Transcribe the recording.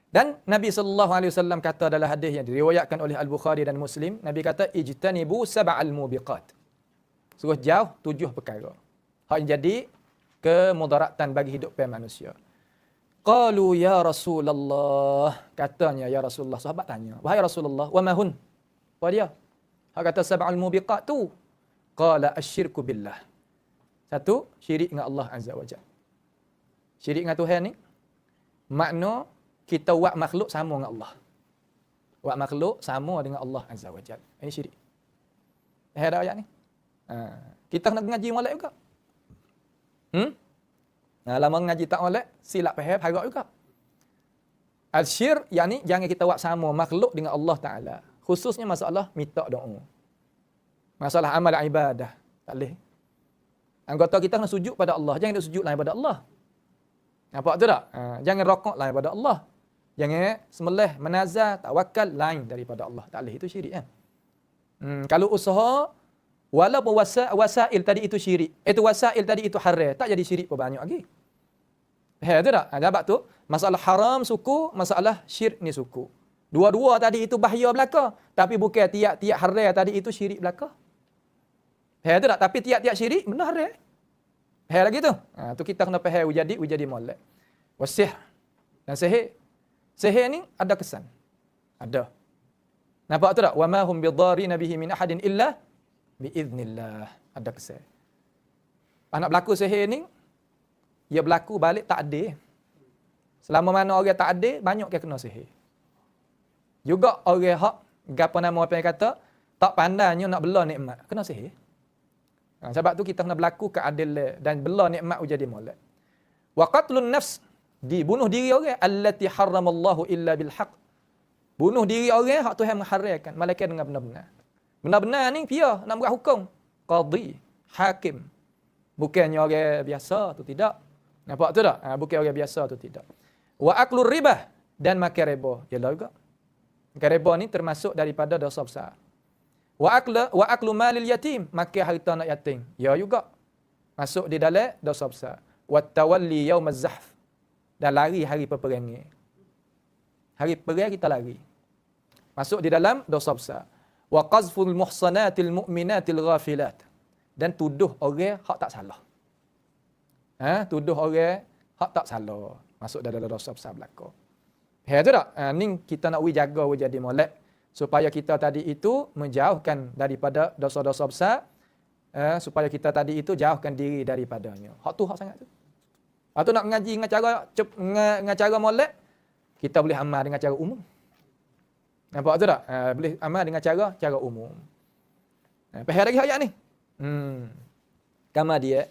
Dan Nabi sallallahu alaihi wasallam kata dalam hadis yang diriwayatkan oleh Al-Bukhari dan Muslim, Nabi kata ijtanibu sab'al mubiqat. Suruh jauh 7 perkara hak yang jadi kemudaratan bagi hidup manusia. Qalu ya Rasulullah, katanya ya Rasulullah, sahabat tanya, wahai Rasulullah, wa ma hun? Apa dia? Hak kata sab'al mubiqat tu. Qala asyirku billah. Satu, syirik dengan Allah Azza wa Jalla. Syirik dengan Tuhan ni makna kita buat makhluk sama dengan Allah. Buat makhluk sama dengan Allah Azza wa Jalla. Ini syirik. Ada ayat ni. Kita kena ngaji molek juga. Lama ngaji tak molek, silap faham harap juga. Al-syir, yakni jangan kita buat sama makhluk dengan Allah Ta'ala. Khususnya masalah minta doa. Masalah amal ibadah. Tak boleh. Anggota kita kena sujud pada Allah. Jangan dia sujud lain pada Allah. Nampak tu tak? Jangan rokok lain pada Allah. Jangan sembelih, menazar, tawakal lain daripada Allah. Tak boleh. Itu syirik kan? Kalau usaha, walaupun wasail tadi itu syirik. Itu wasail tadi itu haram. Tak jadi syirik pun banyak lagi. Tu tak? Sebab tu, masalah haram suku, masalah syirik ni suku. Dua-dua tadi itu bahaya belaka. Tapi bukan tiap-tiap haram tadi itu syirik belaka. Tu tak? Tapi tiap-tiap syirik benar haram. Lagi tu. Tu kita kena faham wujadi molek. Wasih. Dan sihir. Sihir ni ada kesan. Ada. Nampak tu tak? Wa ma hum bidarrina bihi min ahadin illa biiznillah. Ada kesan. Anak berlaku sihir ni, dia berlaku balik tak adil. Selama mana orang tak adil, banyak yang kena sihir. Juga orang hak, apa nama apa yang kata, tak pandainya nak bela nikmat, kena sihir. Sebab tu kita kena berlaku keadilan dan bela nikmat jadi molek. Wa qatlun nafs, dibunuh diri orang allati haramallahu illa bil haqq. Bunuh diri orang hak Tuhan mengharamkan, malaikat dengan benar-benar. Benar-benar ni pia nak buat hukum, qadi, hakim. Bukannya orang biasa tu tidak. Nampak tu tak? Bukan orang biasa tu tidak. Wa aklur riba, dan makan riba. Yalah juga. Makan riba ni termasuk daripada dosa besar. Wa aklu malil yatim, makan harta anak yatim. Ya juga. Masuk di dalam dosa besar. Wa tawalli yaumaz zahf, dan lari hari peperangan. Hari perang kita lari. Masuk di dalam dosa besar. Wa qazful muhsanatil mu'minatil ghafilat, dan tuduh orang hak tak salah. Tuduh orang hak tak salah. Masuk dalam dosa besar belaka. Tu tak? Ni kita nak jaga jadi molek supaya kita tadi itu menjauhkan daripada dosa-dosa besar, supaya kita tadi itu jauhkan diri daripadanya. Hak tu hak sangat tu. Atau nak ngaji dengan cara molek, kita boleh amal dengan cara umum. Nampak tu tak? Boleh amal dengan cara umum. Faham lagi ayat ni? Kama dia